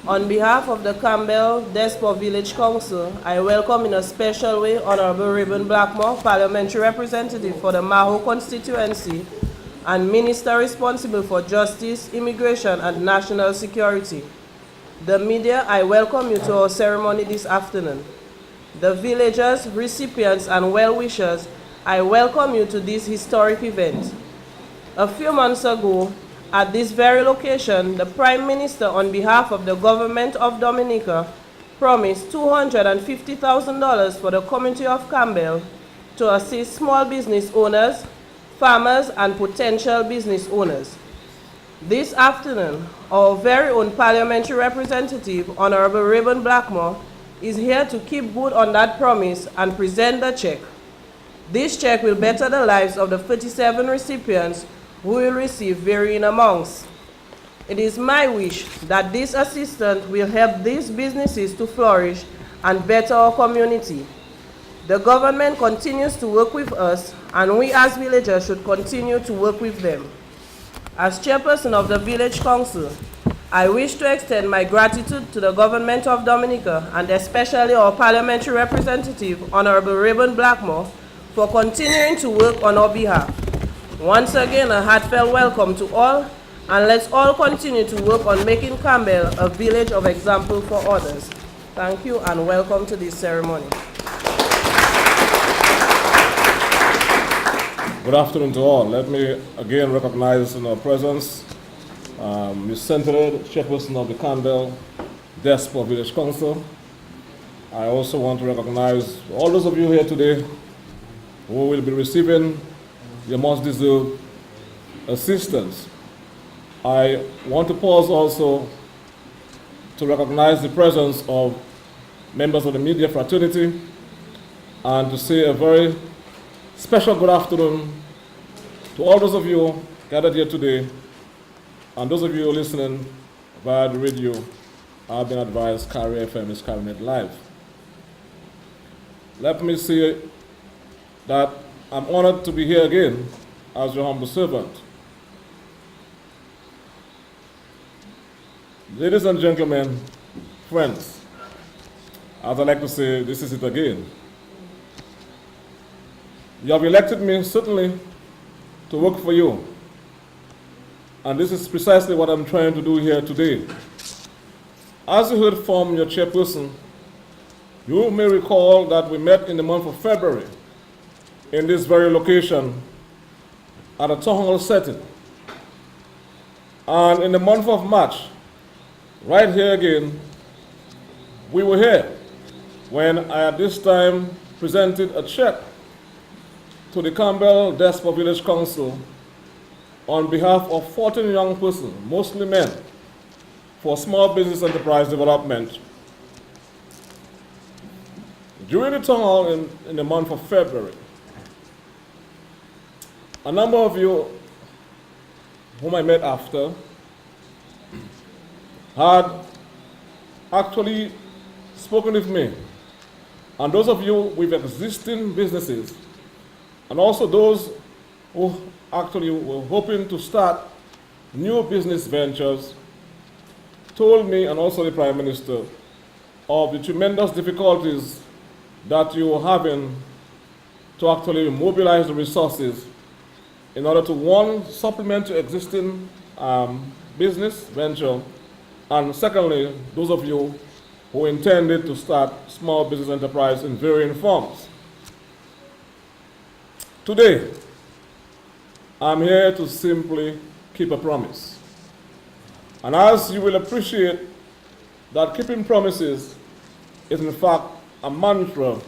On behalf of the Campbell Despor Village Council, I welcome in a special way Honorable Rayburn Blackmoore, Parliamentary Representative for the Mahaut constituency and Minister responsible for Justice, Immigration and National Security. The media, I welcome you to our ceremony this afternoon. The villagers, recipients and well-wishers, I welcome you to this historic event. A few months ago, at this very location, the Prime Minister, on behalf of the government of Dominica, promised $250,000 for the community of Campbell to assist small business owners, farmers, and potential business owners. This afternoon, our very own parliamentary representative, Honorable Rayburn Blackmoore, is here to keep good on that promise and present the check. This check will better the lives of the 37 recipients who will receive varying amounts. It is my wish that this assistance will help these businesses to flourish and better our community. The government continues to work with us, and we as villagers should continue to work with them. As chairperson of the Village Council, I wish to extend my gratitude to the government of Dominica and especially our parliamentary representative, Honorable Rayburn Blackmoore, for continuing to work on our behalf. Once again, a heartfelt welcome to all, and let's all continue to work on making Campbell a village of example for others. Thank you and welcome to this ceremony. Good afternoon to all. Let me again recognize in our presence Ms. Centered, Chairperson of the Campbell Despor Village Council. I also want to recognize all those of you here today who will be receiving your most deserved assistance. I want to pause also to recognize the presence of members of the media fraternity and to say a very special good afternoon to all those of you gathered here today and those of you listening via the radio. I've been advised Kerry FM is carrying it live. Let me say that I'm honored to be here again as your humble servant. Ladies and gentlemen, friends, as I like to say, this is it again. You have elected me certainly to work for you. And this is precisely what I'm trying to do here today. As you heard from your chairperson, you may recall that we met in the month of February in this very location at a town hall setting. And in the month of March, right here again, we were here when I at this time presented a check to the Campbell Despor Village Council on behalf of 14 young persons, mostly men, for small business enterprise development. During the town hall in the month of February, a number of you whom I met after had actually spoken with me. And those of you with existing businesses, and also those who actually were hoping to start new business ventures, told me, and also the Prime Minister, of the tremendous difficulties that you were having to actually mobilize the resources in order to, one, supplement your existing business venture, and secondly, those of you who intended to start small business enterprise in varying forms. Today, I'm here to simply keep a promise. And as you will appreciate, that keeping promises is in fact a mantra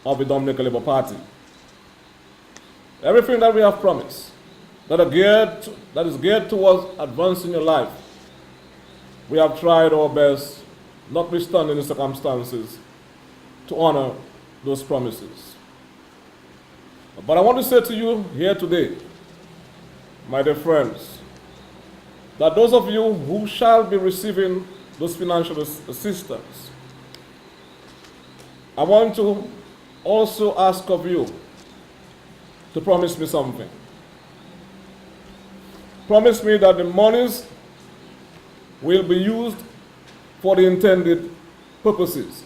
of the Dominica Labour Party. Everything that we have promised, that is geared towards advancing your life, we have tried our best, notwithstanding the circumstances, to honor those promises. But I want to say to you here today, my dear friends, that those of you who shall be receiving those financial assistance, I want to also ask of you to promise me something. Promise me that the monies will be used for the intended purposes.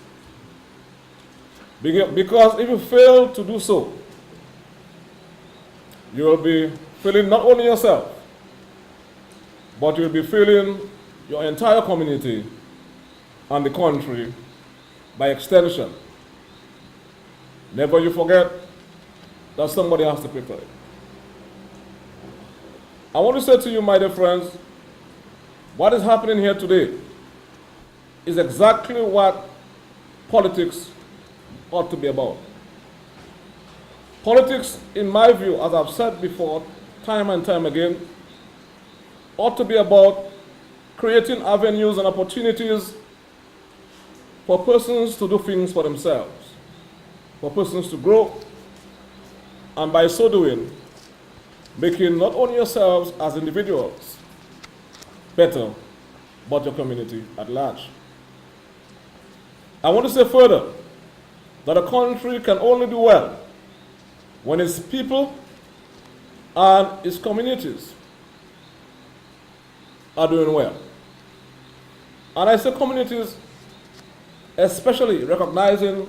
Because if you fail to do so, you will be failing not only yourself, but you will be failing your entire community and the country by extension. Never you forget that somebody has to pay for it. I want to say to you, my dear friends, what is happening here today is exactly what politics ought to be about. Politics, in my view, as I've said before, time and time again, ought to be about creating avenues and opportunities for persons to do things for themselves, for persons to grow, and by so doing, making not only yourselves as individuals better, but your community at large. I want to say further that a country can only do well when its people and its communities are doing well. And I say communities, especially recognizing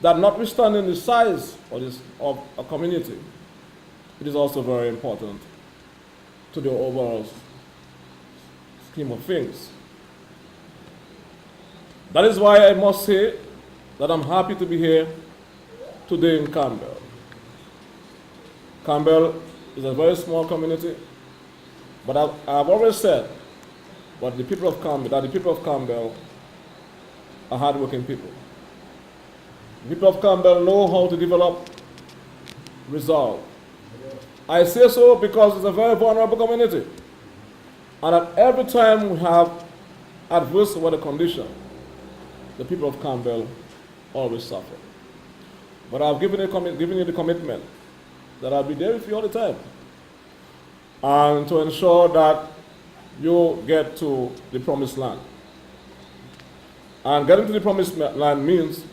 that notwithstanding the size of a community, it is also very important to the overall scheme of things. That is why I must say that I'm happy to be here today in Campbell. Campbell is a very small community, but I've always said that the people of Campbell are hardworking people. The people of Campbell know how to develop resolve. I say so because it's a very vulnerable community. And at every time we have adverse weather condition, the people of Campbell always suffer. But I've given you the commitment that I'll be there with you all the time, and to ensure that you get to the promised land. And getting to the promised land means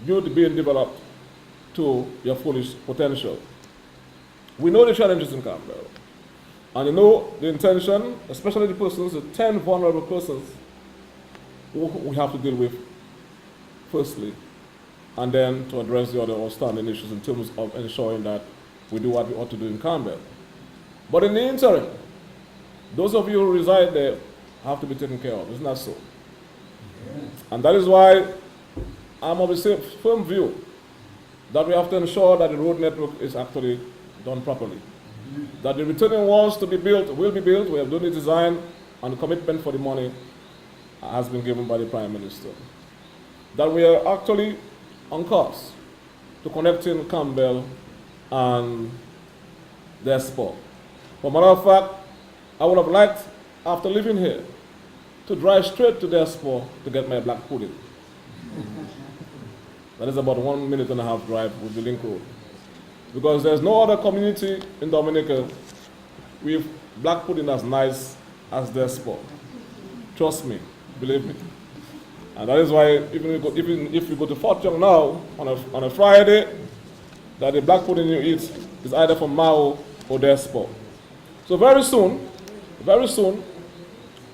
you being developed to your fullest potential. We know the challenges in Campbell, and you know the intention, especially the persons, the 10 vulnerable persons who we have to deal with firstly, and then to address the other outstanding issues in terms of ensuring that we do what we ought to do in Campbell. But in the interim, those of you who reside there have to be taken care of. Isn't that so? Yes. And that is why I'm of the same firm view that we have to ensure that the road network is actually done properly. That the returning walls to be built will be built. We have done the design, and the commitment for the money has been given by the Prime Minister. That we are actually on course to connecting Campbell and Despor. For matter of fact, I would have liked, after living here, to drive straight to Despor to get my black pudding. That is about 1.5 minute drive with the link road. Because there's no other community in Dominica with black pudding as nice as Despor. Trust me, believe me. And that is why even if you go to Fort Young now on a Friday, that the black pudding you eat is either from Mahaut or Despor. So very soon,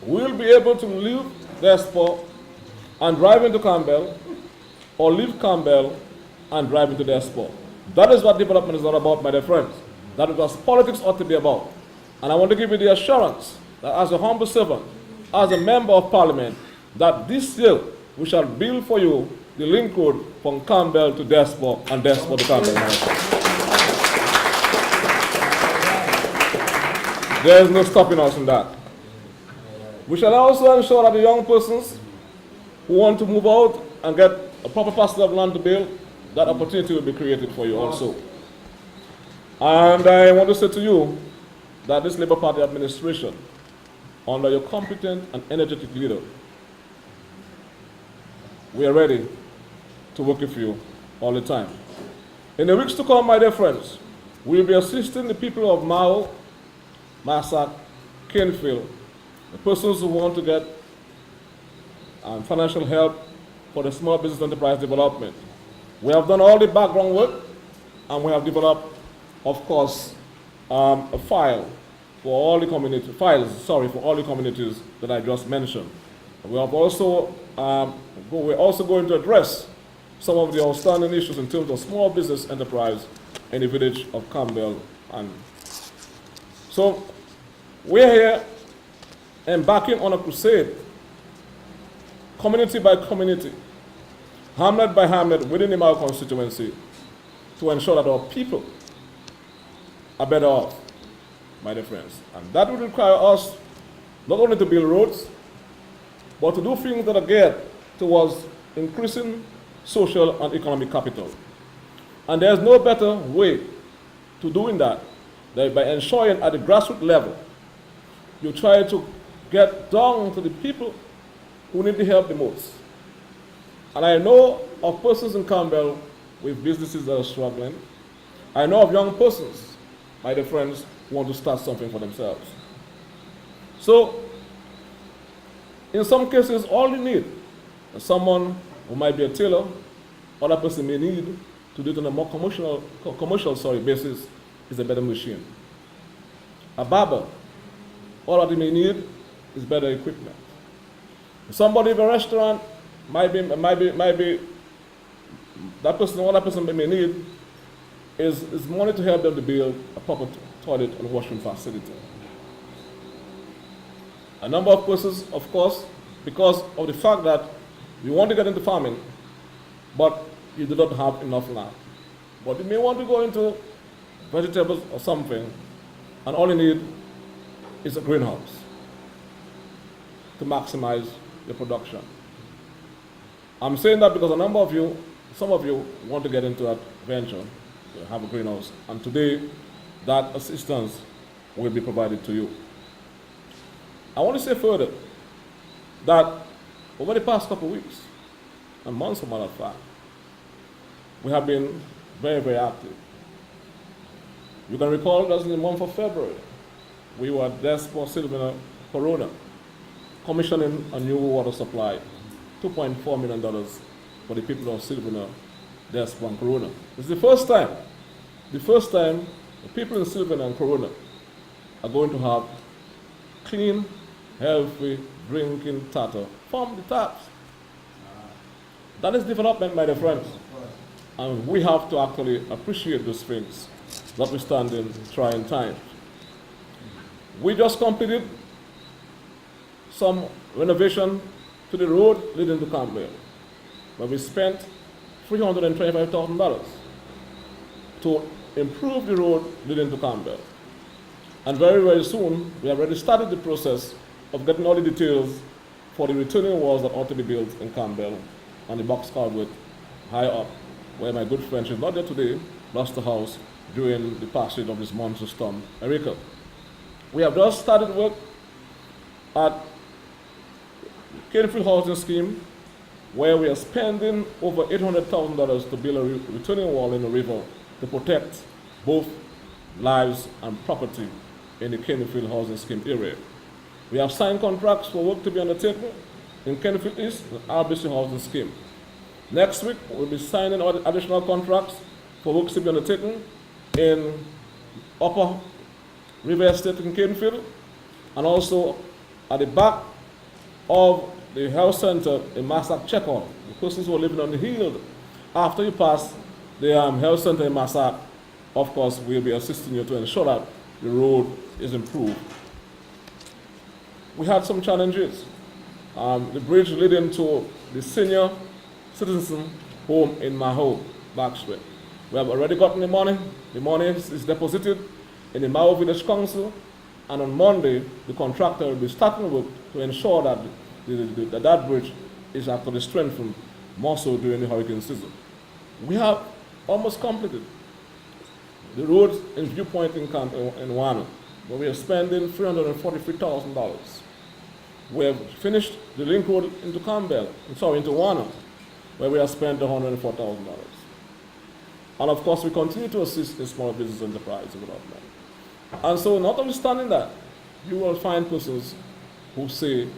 we'll be able to leave Despor and drive into Campbell, or leave Campbell and drive into Despor. That is what development is all about, my dear friends. That is what politics ought to be about. And I want to give you the assurance that as a humble servant, as a member of Parliament, that this year we shall build for you the link road from Campbell to Despor and Despor to Campbell. There is no stopping us in that. We shall also ensure that the young persons who want to move out and get a proper parcel of land to build, that opportunity will be created for you also. And I want to say to you that this Labour Party administration, under your competent and energetic leader, we are ready to work with you all the time. In the weeks to come, my dear friends, we will be assisting the people of Mahaut, Massac, Canefield, the persons who want to get financial help for the small business enterprise development. We have done all the background work, and we have developed, of course, a file for all the communities that I just mentioned. We have also, we're also going to address some of the outstanding issues in terms of small business enterprise in the village of Campbell. And so we're here embarking on a crusade, community by community, hamlet by hamlet within the Mahaut constituency, to ensure that our people are better off, my dear friends. And that will require us not only to build roads, but to do things that are geared towards increasing social and economic capital. And there's no better way to doing that than by ensuring at the grassroots level, you try to get down to the people who need the help the most. And I know of persons in Campbell with businesses that are struggling. I know of young persons, my dear friends, who want to start something for themselves. So, in some cases, all you need is someone who might be a tailor, other person may need to do it on a more commercial basis is a better machine. A barber, all that they may need is better equipment. Somebody in a restaurant might be that person, what that person may need is money to help them to build a proper toilet and washroom facility. A number of persons, of course, because of the fact that you want to get into farming, but you do not have enough land. But you may want to go into vegetables or something, and all you need is a greenhouse to maximize your production. I'm saying that because a number of you, some of you want to get into that venture, to have a greenhouse, and today that assistance will be provided to you. I want to say further that over the past couple of weeks, and months, as a matter of fact, we have been very, very active. You can recall that in the month of February, we were at Despor, Sylvania, Corona, commissioning a new water supply, $2.4 million for the people of Sylvania, Despor, and Corona. It's the first time the people in Sylvania and Corona are going to have clean, healthy drinking water from the taps. That is development, my dear friends. And we have to actually appreciate those things, notwithstanding trying times. We just completed some renovation to the road leading to Campbell, where we spent $325,000 to improve the road leading to Campbell. And very, very soon, we have already started the process of getting all the details for the returning walls that ought to be built in Campbell and the box culvert high up, where my good friend, she's not there today, lost the house during the passage of this monster storm, Erika. We have just started work at Kerry housing scheme, where we are spending over $800,000 to build a returning wall in the river to protect both lives and property in the Kennefield housing scheme area. We have signed contracts for work to be undertaken in Kennefield East and RBC housing scheme. Next week, we'll be signing additional contracts for works to be undertaken in Upper River Estate in Kennefield, and also at the back of the health center in Mahaut, cheque. The persons who are living on the hill, after you pass the health center in Mahaut, of course, we'll be assisting you to ensure that the road is improved. We had some challenges. The bridge leading to the senior citizen home in Mahaut, Blackmoore. We have already gotten the money. The money is deposited in the Mahaut Village Council, and on Monday, the contractor will be starting work to ensure that that bridge is actually strengthened more so during the hurricane season. We have almost completed the roads in Viewpoint in Wano, where we are spending $343,000. We have finished the link road into into Wano, where we have spent $104,000. And of course, we continue to assist in small business enterprise development. And so, notwithstanding that, you will find persons who say,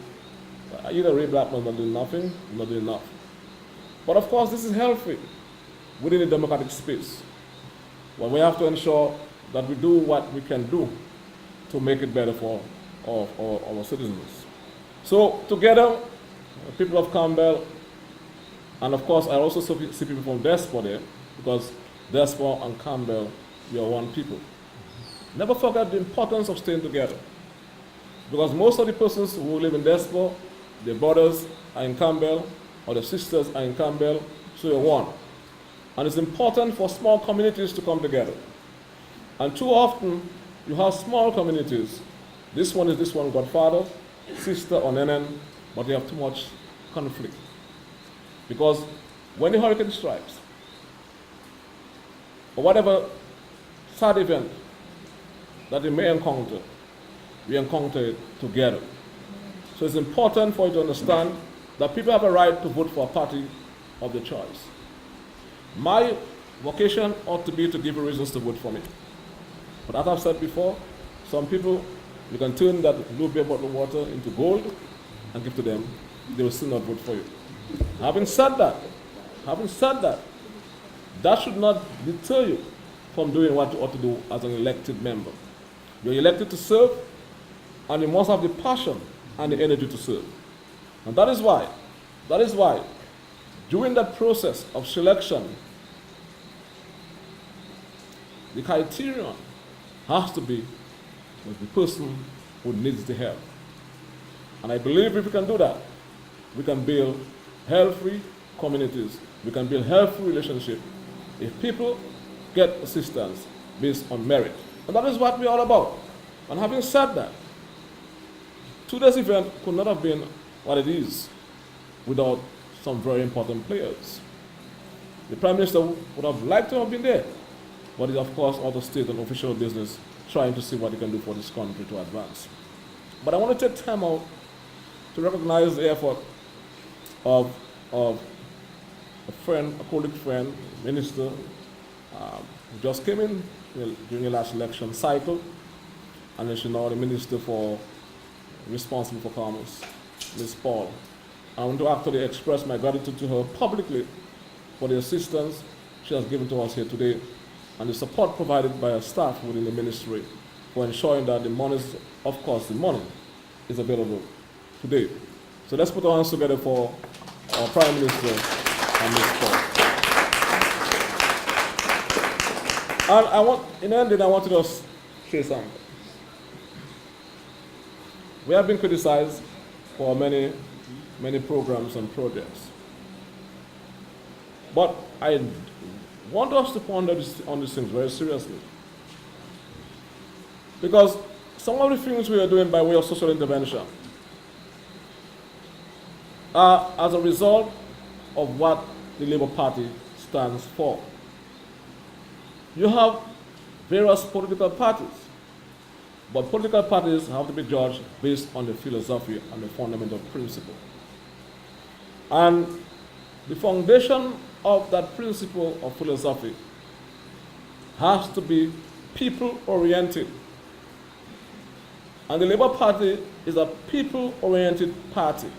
either Ray Blackmoore not doing nothing, not doing enough. But of course, this is healthy within the democratic space, where we have to ensure that we do what we can do to make it better for our citizens. So together, people of Campbell, and of course I also see people from Despor there, because Despor and Campbell, we are one people. Never forget the importance of staying together, because most of the persons who live in Despor, their brothers are in Campbell, or their sisters are in Campbell, so you're one. And it's important for small communities to come together. And too often, you have small communities. This one is this one godfather, sister, or nenen, but they have too much conflict. Because when the hurricane strikes, or whatever sad event that they may encounter, we encounter it together. So it's important for you to understand that people have a right to vote for a party of their choice. My vocation ought to be to give you reasons to vote for me. But as I've said before, some people, you can turn that blue beer bottle of water into gold and give to them, they will still not vote for you. Having said that, that should not deter you from doing what you ought to do as an elected member. You're elected to serve, and you must have the passion and the energy to serve. And that is why, during that process of selection, the criterion has to be with the person who needs the help. And I believe if we can do that, we can build health-free communities. We can build health-free relationships if people get assistance based on merit. And that is what we're all about. And having said that, today's event could not have been what it is without some very important players. The Prime Minister would have liked to have been there, but it's of course all the state and official business trying to see what they can do for this country to advance. But I want to take time out to recognize the effort of a friend, a colleague friend, minister, who just came in during the last election cycle, and then she's now the minister responsible for commerce, Ms. Paul. I want to actually express my gratitude to her publicly for the assistance she has given to us here today and the support provided by her staff within the ministry for ensuring that the money is available today. So let's put our hands together for our Prime Minister and Ms. Paul. And in the end, I want to just say something. We have been criticized for many programs and projects. But I want us to ponder on these things very seriously. Because some of the things we are doing by way of social intervention are as a result of what the Labour Party stands for. You have various political parties, but political parties have to be judged based on the philosophy and the fundamental principle. And the foundation of that principle of philosophy has to be people-oriented. And the Labour Party is a people-oriented party.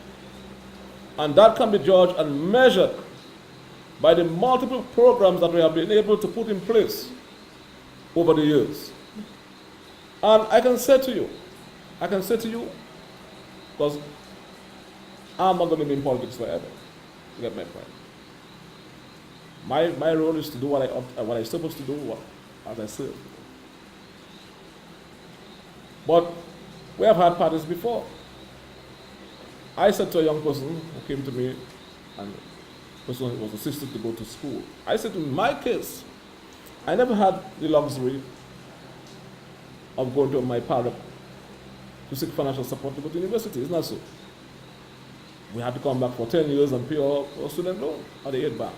And that can be judged and measured by the multiple programs that we have been able to put in place over the years. And I can say to you, because I'm not going to be in politics forever. You get my point. My role is to do what I'm supposed to do as I serve. But we have had parties before. I said to a young person who came to me, and the person was assisted to go to school. I said, in my case, I never had the luxury of going to my parent to seek financial support to go to university. It's not so. We had to come back for 10 years and pay our student loan at the aid bank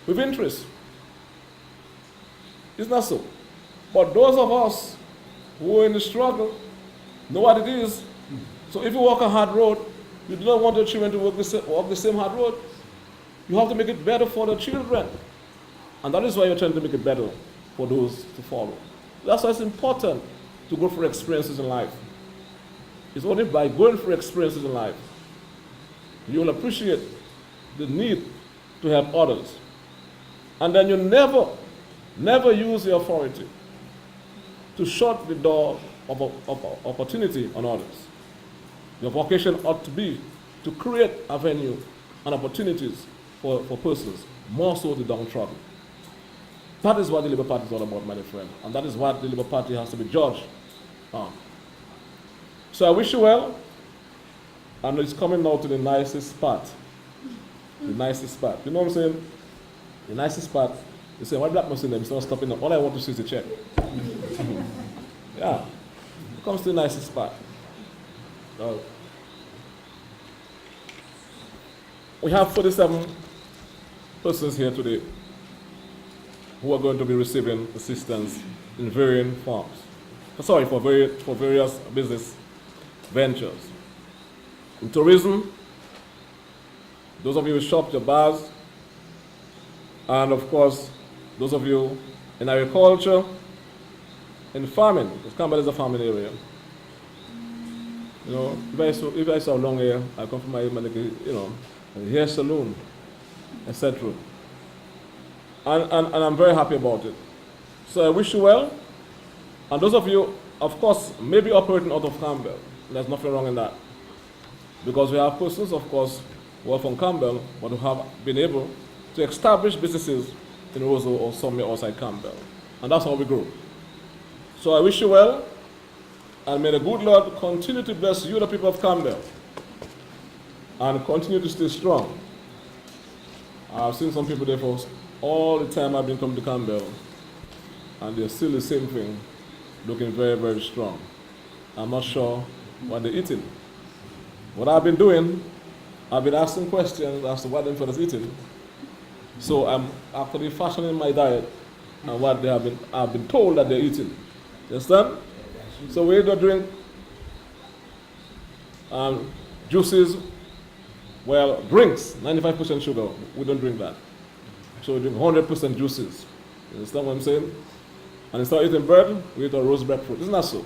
with interest. It's not so. But those of us who are in the struggle know what it is. So if you walk a hard road, you do not want your children to walk the same hard road. You have to make it better for the children. And that is why you're trying to make it better for those to follow. That's why it's important to go through experiences in life. It's only by going through experiences in life you will appreciate the need to help others. And then you never use the authority to shut the door of opportunity on others. Your vocation ought to be to create avenue and opportunities for persons, more so the downtrodden. That is what the Labour Party is all about, my dear friend, and that is what the Labour Party has to be judged on. So I wish you well, and it's coming now to the nicest part. The nicest part. You know what I'm saying? The nicest part. You say, why Blackmoore in them? It's not stopping them. All I want to see is the check. Yeah. It comes to the nicest part. We have 47 persons here today who are going to be receiving assistance in varying forms. For various business ventures. In tourism, those of you who shop your bars, and of course, those of you in agriculture, in farming, because Campbell is a farming area. You know, if I saw long hair, I come from my, you know, hair salon, etc. And I'm very happy about it. So I wish you well. And those of you, of course, may be operating out of Campbell. There's nothing wrong in that. Because we have persons, of course, who are from Campbell, but who have been able to establish businesses in Roseau or somewhere outside Campbell. And that's how we grow. So I wish you well, and may the good Lord continue to bless you, the people of Campbell, and continue to stay strong. I've seen some people there for all the time I've been coming to Campbell, and they're still the same thing, looking very, very strong. I'm not sure what they're eating. What I've been doing, I've been asking questions as to what them fellas eating. So I'm actually fashioning my diet and what they I've been told that they're eating. You understand? So we don't drink juices, well, drinks, 95% sugar. We don't drink that. So we drink 100% juices. You understand what I'm saying? And instead of eating bread, we eat a roast breadfruit. Isn't that so?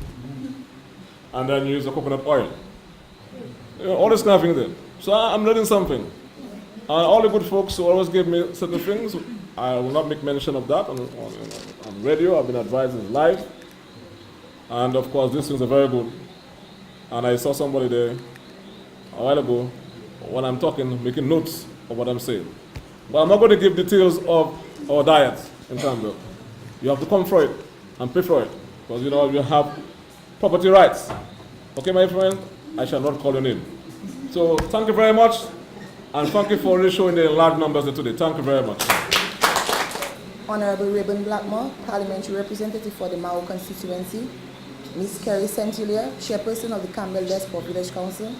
And then you use a coconut oil. You know, all this kind of thing there. So I'm learning something. And all the good folks who always give me certain things, I will not make mention of that on radio. I've been advising live. And of course, these things are very good. And I saw somebody there a while ago, when I'm talking, making notes of what I'm saying. But I'm not going to give details of our diet in Campbell. You have to come for it and pay for it. Because you know, you have property rights. Okay, my friend? I shall not call your name. So thank you very much. And thank you for really showing the large numbers today. Thank you very much. Honorable Rayburn Blackmoore, Parliamentary Representative for the Mahaut constituency, Ms. Kerry Hilaire, Chairperson of the Campbell Despor Village Council,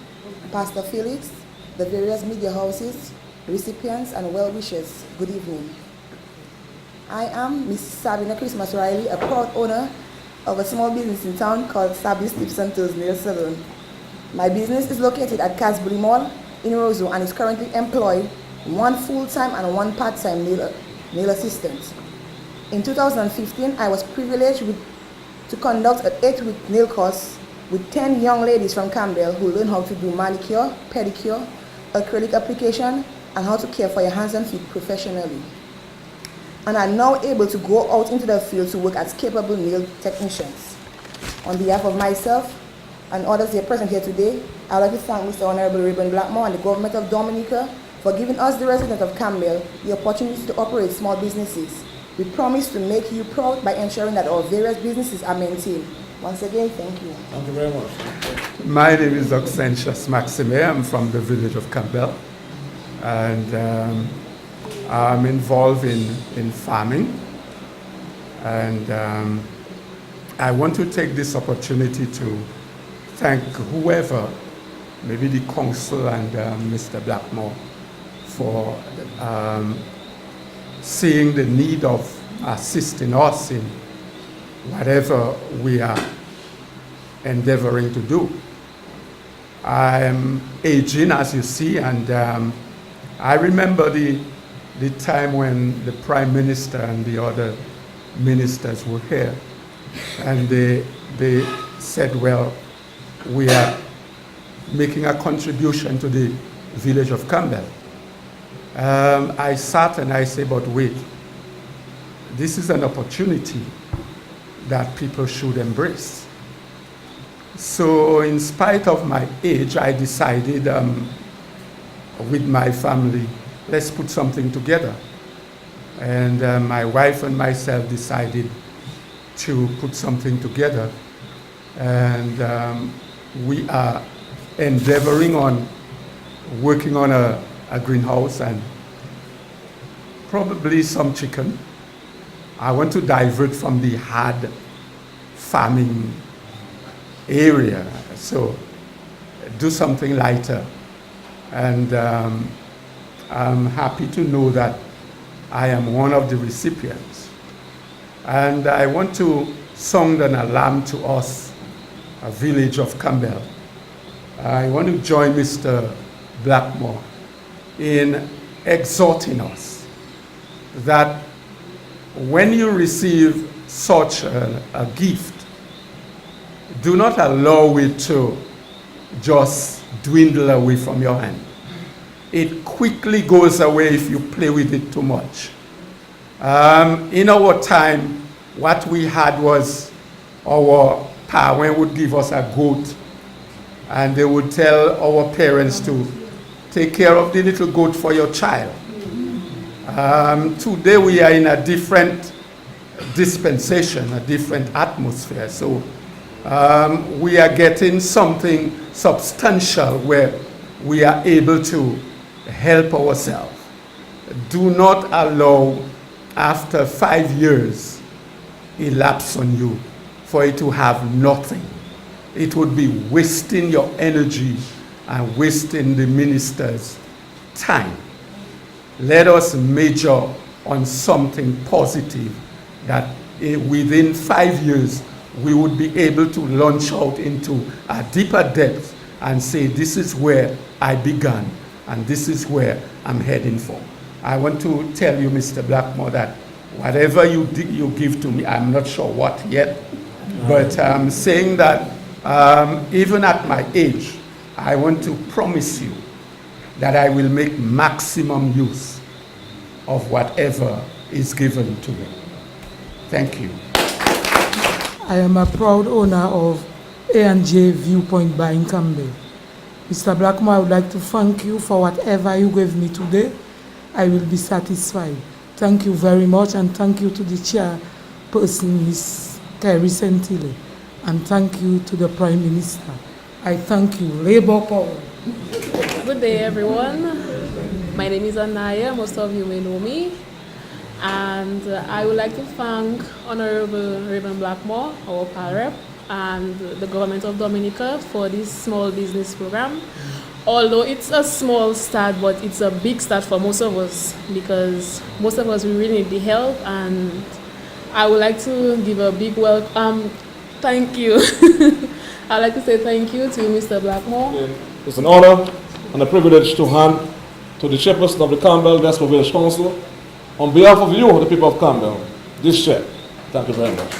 Pastor Felix, the various media houses, recipients and well-wishers, good evening. I am Ms. Sabina Christmas Riley, a proud owner of a small business in town called Sabby's Tips and Toes Nail Salon. My business is located at Casbury Mall in Roseau and is currently employed one full-time and one part-time nail assistant. In 2015, I was privileged to conduct an 8-week nail course with 10 young ladies from Campbell who learn how to do manicure, pedicure, acrylic application, and how to care for your hands and feet professionally. And are now able to go out into the field to work as capable nail technicians. On behalf of myself and others here present here today, I would like to thank Mr. Honorable Rayburn Blackmoore and the government of Dominica for giving us, the residents of Campbell, the opportunity to operate small businesses. We promise to make you proud by ensuring that our various businesses are maintained. Once again, thank you. Thank you very much. My name is Oxentius Maxime. I'm from the village of Campbell. And I'm involved in farming. And I want to take this opportunity to thank whoever, maybe the council and Mr. Blackmoore, for seeing the need of assisting us in whatever we are endeavoring to do. I am aging, as you see, and I remember the time when the Prime Minister and the other ministers were here, and they said, well, we are making a contribution to the village of Campbell. I sat and I said, but wait, this is an opportunity that people should embrace. So in spite of my age, I decided with my family, let's put something together. And my wife and myself decided to put something together. And we are endeavoring on working on a greenhouse and probably some chicken. I want to divert from the hard farming area, so do something lighter. And I'm happy to know that I am one of the recipients. And I want to sound an alarm to us, a village of Campbell. I want to join Mr. Blackmoore in exhorting us that when you receive such a gift, do not allow it to just dwindle away from your hand. It quickly goes away if you play with it too much. In our time, what we had was our parents would give us a goat, and they would tell our parents to take care of the little goat for your child. Today we are in a different dispensation, a different atmosphere. So we are getting something substantial where we are able to help ourselves. Do not allow, after 5 years elapse on you, for it to have nothing. It would be wasting your energy and wasting the minister's time. Let us major on something positive that within 5 years we would be able to launch out into a deeper depth and say, this is where I began and this is where I'm heading for. I want to tell you, Mr. Blackmoore, that whatever you give to me, I'm not sure what yet, but I'm saying that even at my age, I want to promise you that I will make maximum use of whatever is given to me. Thank you. I am a proud owner of A&J Viewpoint Bar in Campbell. Mr. Blackmoore, I would like to thank you for whatever you gave me today. I will be satisfied. Thank you very much, and thank you to the chairperson, Ms. Kerry, and thank you to the Prime Minister. I thank you. Labour power. Good day, everyone. My name is Anaya. Most of you may know me. And I would like to thank Honorable Rayburn Blackmoore, our PAL rep, and the government of Dominica for this small business program. Although it's a small start, but it's a big start for most of us, because most of us, we really need the help. And I would like to give a big welcome. Thank you. I'd like to say thank you to Mr. Blackmoore. It's an honor and a privilege to hand to the Chairperson of the Campbell Despor Village Council, on behalf of you, the people of Campbell, this check. Thank you very much.